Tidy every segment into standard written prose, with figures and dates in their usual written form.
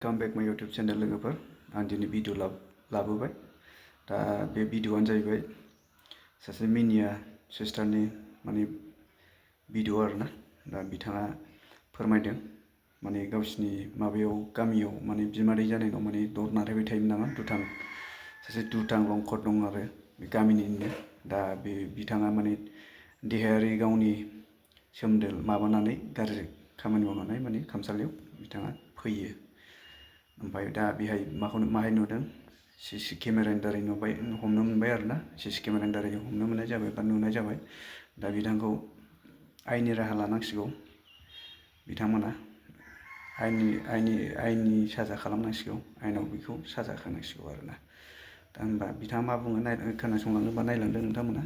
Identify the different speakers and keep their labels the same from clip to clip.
Speaker 1: Come back my YouTube channel लोगोफोर आं दिनै भिडिअ लाबोबाय दा बे भिडिअआनो जाहैबाय सासे मिनिया सिस्टारनि माने भिडिअ आरोना दा बिथाङा फोरमायदों माने गावसिनि माबायाव गामियाव माने बिमादै जानायनाव माने दर नारहैबाय थायोमोन नामा सासे दुथां लंखर दं आरो बे गामिनिनो दा बे बिथाङा माने देहायारि गावनि सोमोन्दो माबानानै गाज्रि खामानि मावनानै माने खामसालियाव बिथाङा फैयो ओमफ्राय दा बेहाय माहाय नुदों सीसी केमेरानि दारै हमनो मोनबाय आरोना सीसी केमेरानि दारै हमनो मोननाय जाबाय बा नुनाय जाबाय दा बिथांखौ आयेननि राहा लानांसिगौ बिथांमोना आयेननि साजा खालामनांसिगौ आयेनाव बेखौ साजा होनांसिगौ आरोना दा होनबा बिथाङा मा बुङो खोनासंलांनोबा नायलांदों नोंथांमोना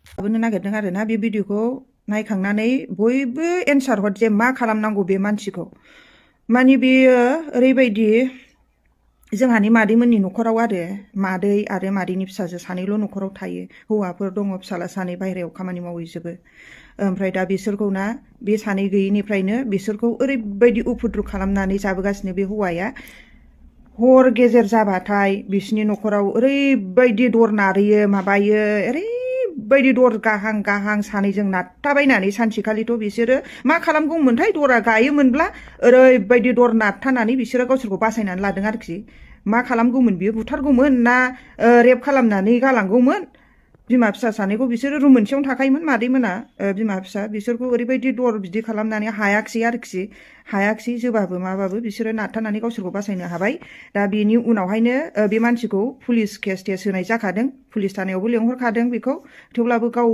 Speaker 2: लाबोनो नागिरदों आरोना बे भिडिअखौ नायखांनानै बयबो एन्सार हर जे मा खालामनांगौ बे मानसिखौ माने बेयो ओरैबायदि जोंहानि मादैमोननि न'खराव आरो मादै आरो मादैनि फिसाजो सानैल' न'खराव थायो हौवाफोर दङ फिसाला सानै बाहेरायाव खामानि मावहैजोबो ओमफ्राय दा बिसोरखौ ना बे सानै गैयिनिफ्रायनो बिसोरखौ ओरैबायदि उफुद्रुग खालामनानै जाबोगासिनो बे हौवाया हर गेजेर जाबाथाय बिसिनि न'खराव ओरैबायदि दर नारहैयो माबायो ओरैबायदि दर गाहां सानैजों नारथाबायनानै सानसेखालिथ' बिसोरो मा खालामगौमोनथाय दरा गायोमोनब्ला ओरैबायदि दर नारथानानै बिसोरो गावसोरखौ बासायनानै लादों आरोखि मा खालामगौमोन बियो बुथारगौमोन ना रेप खालामनानै गालांगौमोन बिमा फिसा सानैखौ बिसोरो रुम मोनसेयावनो थाखायोमोन मादैमोना बिमा फिसा बिसोरखौ ओरैबायदि दर बिदि खालामनानै हायाखिसै जोबाबो माबाबो बिसोरो नारथानानै गावसोरखौ बासायनो हाबाय दा बेनि उनावहायनो बे मानसिखौ पुलिस केस होनाय जाखादों पुलिस थानायावबो लेंहरखादों बेखौ थेवब्लाबो गाव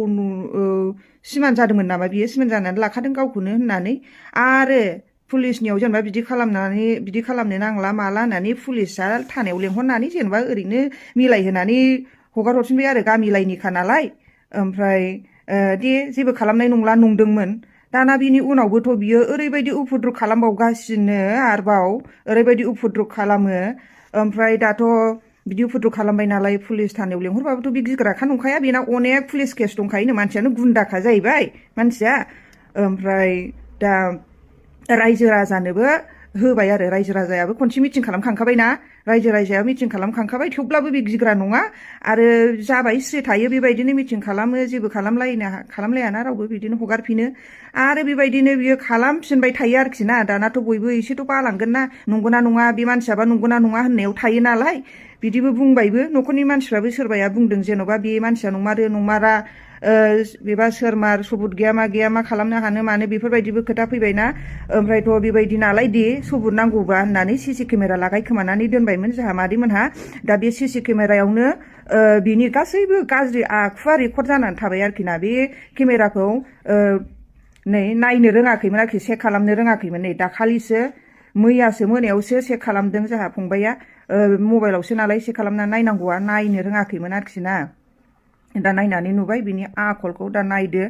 Speaker 2: सिमान जादोंमोन नामा बियो सिमान जानानै लाखादों गावखौनो होननानै आरो पुलिसनियाव जेनेबा बिदि खालामनो नांला माला होननानै पुलिसा थानायाव लेंहरनानै जेनेबा ओरैनो मिलायहोनानै हगार हरफिनबाय आरो गामि लाइनिखा नालाय ओमफ्राय दे जेबो खालामनाय नंला नंदोंमोन दाना बिनि उनावबोथ' बियो ओरैबायदि उफुद्रुग खालामबावगासिनो आरोबाव ओरैबायदि उफुद्रुग खालामो ओमफ्राय दाथ' बिदि उफुद्रुग खालामबाय नालाय पुलिस थानायाव लेंहरबाबोथ' बे गिग्राखा नंखाया बेना अनेक पुलिस केस दंखायोनो मानसियानो गुन्दाखा जाहैबाय मानसिया ओमफ्राय दा रायजो राजानोबो होबाय आरो रायजो राजायाबो खनसे मिटिं खालामखांखाबायना रायजो राजाया मिटिं खालामखांखाबाय थेवब्लाबो बे गिग्रा नङा आरो जाबाय स्रि थायो बेबायदिनो मिटिं खालामो जेबो खालामलायाना रावबो बिदिनो हगारफिनो आरो बेबायदिनो बियो खालामफिनबाय थायो आरोखि ना दानाथ' बयबो एसेथ' बालांगोन ना नंगौना नङा बे मानसियाबा नंगौना नङा होननायाव थायो नालाय बिदिबो बुंबायबो न'खरनि मानसिफ्राबो सोरबाया बुंदों जेन'बा बे मानसिया नंमारा बेबा सोरमार सबुत गैया मा खालामनो हानो मानो बेफोरबायदिबो खोथा फैबायना ओमफ्रायथ' बेबायदि नालाय दे सबुत नांगौबा होननानै सीसी केमेरा लागायखोमानानै दोनबायमोन जोंहा मादैमोनहा दा बे सीसी केमेरायावनो बिनि गासैबो गाज्रि आखुवा रेकर्ड जानानै थाबाय आरोखि ना बे केमेराखौ नायनो रोङाखैमोन आरोखि चेक खालामनो रोङाखैमोन नै दाखालिसो मैयासो मोनायावसो चेक खालामदों जोंहा फंबाया मबाइलावसो नालाय चेक खालामनानै नायनांगौआ नायनो रोङाखैमोन आरोखि ना दा नायनानै नुबाय बिनि आखलखौ दा नायदो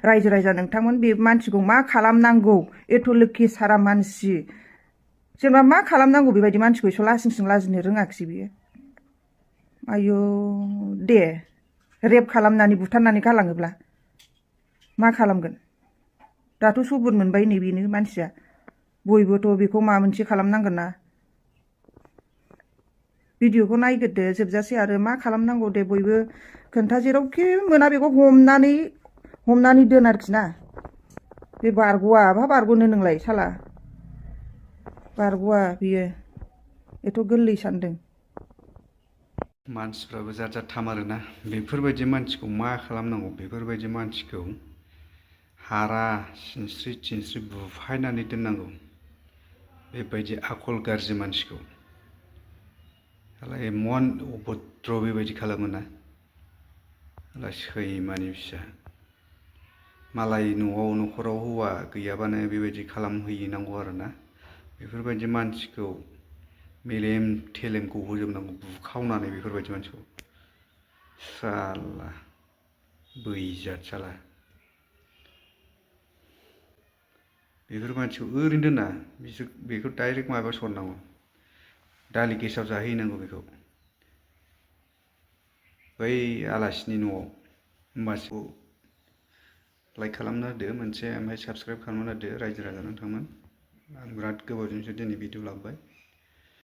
Speaker 2: रायजो राजा नोंथांमोन बे मानसिखौ मा खालामनांगौ एथ' लोखि सारा मानसि जेनेबा मा खालामनांगौ बेबायदि मानसिखौ एसे लासिंसिं लाजिनो रोङाखिसै बियो आयौ दे रेप खालामनानै बुथारनानै गालाङोब्ला मा खालामगोन दाथ' सबुत मोनबाय नै बेनो मानसिया बयबोथ' बेखौ माबा मोनसे खालामनांगोन ना भिडिअखौ नायग्रोदो जोबजासे आरो मा खालामनांगौ दे बयबो खोन्था जेरावखि मोना बेखौ हमनानै दोन आरोखि ना बे बारग'आ बहा बारग'नो नोंलाय साला बारग'आ बियो एथ' गोरलै सानदों
Speaker 1: मानसिफ्राबो जात जात थामारोना बेफोरबायदि मानसिखौ मा खालामनांगौ बेफोरबायदि मानसिखौ हारा सिनस्रि थिनस्रि बुफायनानै दोननांगौ बेबायदि आखल गाज्रि मानसिखौ इमान अभद्र बेबायदि खालामोना सैमानि फिसा मालाय न'खराव हौवा गैयाबानो बेबायदि खालामहैनांगौ आरोना बेफोरबायदि मानसिखौ मेलेम थेलेम गहोजोबनांगौ बुखावनानै बेफोरबायदि मानसिखौ साला बैजात साला बेफोर मानसिखौ ओरैनो दोना बेखौ डाइरेक्ट माबायाव सरनांगौ दालि गेसाव जाहैनांगौ बेखौ बै आलासिनि न'आव होमबासो लाइक खालामना होदो मोनसे ओमफ्राय साबस्क्राइब खालामना होदो रायजो राजा नोंथांमोन आं बिराद गोबावजोंसो दिनै भिडिअ लाबोबाय